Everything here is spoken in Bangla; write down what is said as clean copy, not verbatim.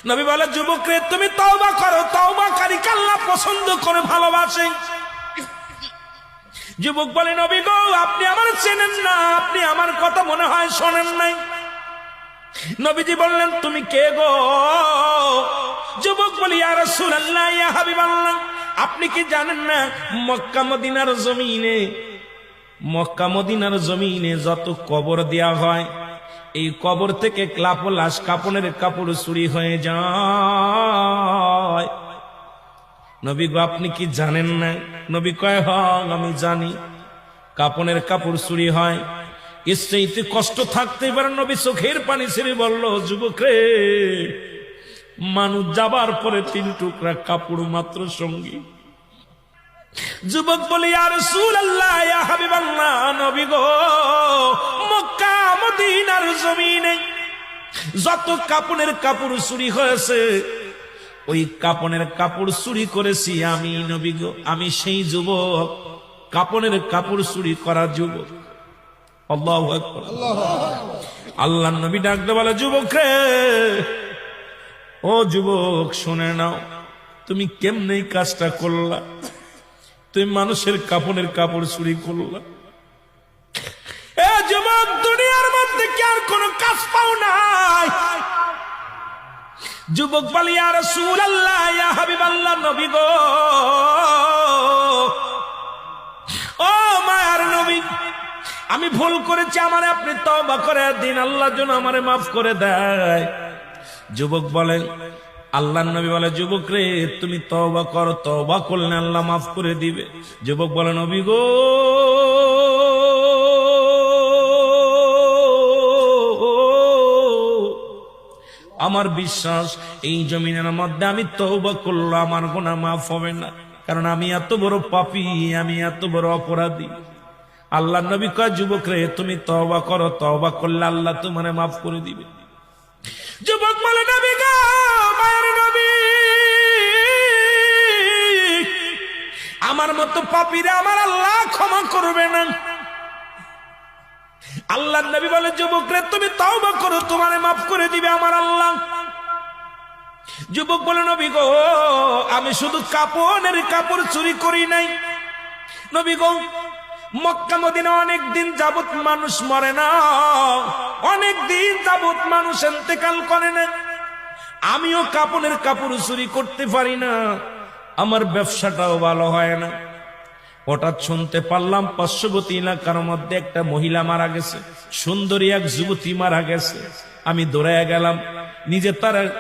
নবী বলে, যুবক রে তুমি তওবা করো, তওবাকারীকে আল্লাহ পছন্দ করে ভালোবাসে। যুবক বলে, নবী গো আপনি আমার চেনেন না, আপনি আমার কথা মনে হয় শোনেন নাই। নবীজি বললেন, তুমি কে গো? যুবক বলি, ইয়া রাসূলুল্লাহ, ইয়া হাবিবাল্লাহ, আপনি কি জানেন না মক্কা মদিনার জমিনে যত কবর দেয়া হয়, এই কবর থেকে লাশ কাপনের কাপড় চুরি হয়ে যায়। নবী গো আপনি কি জানেন না? নবী কয়, হ্যাঁ আমি জানি, কাপনের কাপড় চুরি হয়। এর চাইতে কষ্ট থাকতে পারে? নবী চোখের পানি ছেড়ে বলল, যুবক রে, মানুষ যাবার পরে 3 টুকরা কাপড় মাত্র সঙ্গী। যুবক বলে, ইয়া রাসূলুল্লাহ, ইয়া হাবিবাল্লাহ, নবী গো মক্কা মদিনার জমিনে যত কাপনের কাপড় চুরি হয়েছে, ওই কাপনের কাপড় চুরি করেছি আমি। নবী গো আমি সেই যুবক, কাপনের কাপড় চুরি করা যুবক। আল্লাহু আকবার। আল্লাহর নবী ডাকতে বলে, যুবক রে, ও যুবক শুনে নাও, তুমি কেমনে এই কাজটা করলা? তুমি মানুষের কাপনের কাপড় চুরি করলা। এ যুবক, দুনিয়ার মধ্যে কি আর কোন কাজ পাও নাই? যুবক বলে, ইয়া রাসূলুল্লাহ, ইয়া হাবিবাল্লাহ, নবী গো, ও মায়ার নবী, আমি ভুল করেছি, আমারে আপনি তওবা করে দিন, আল্লাহ যেন আমারে মাফ করে দেয়। যুবক বলে, আল্লাহর নবী বলে, যুবক রে তুমি তওবা করো, তওবা করলে আল্লাহ মাফ করে দিবে। যুবক বলে, নবী গো আমার বিশ্বাস এই জমিনের মধ্যে আমি তওবা করলে আমার গুনাহ মাফ হবে না, কারণ আমি এত বড় পাপী, আমি এত বড় অপরাধী। আল্লাহর নবী কয়, যুবক রে তুমি তওবা করো, তওবা করলে আল্লাহ তোমারে মাফ করে দিবে। যুবক বলে, নবী গো, মায়ের নবী, আমার মতো পাপীরা আমার আল্লাহ ক্ষমা করবে না। আল্লাহর নবী বলে, যুবক রে তুমি তওবা করো, তোমারে মাফ করে দিবে আমার আল্লাহ। যুবক বলে, নবী গো আমি শুধু কাপনের কাপড় চুরি করি নাই। নবী গো মক্কা মদিনা অনেক দিন যাবত মানুষ মরে না, অনেক দিন যাবত মানুষ ইন্তেকাল করে না, আমিও কাপনের কাপড় চুরি করতে পারি না, আমার ব্যবসাটাও ভালো হয় না। হঠাৎ শুনতে পারলাম পার্শ্ববর্তী এলাকার মধ্যে একটা মহিলা মারা গেছে, সুন্দরী এক যুবতী মারা গেছে। আমি দৌড়াইয়া গেলাম, নিজে তার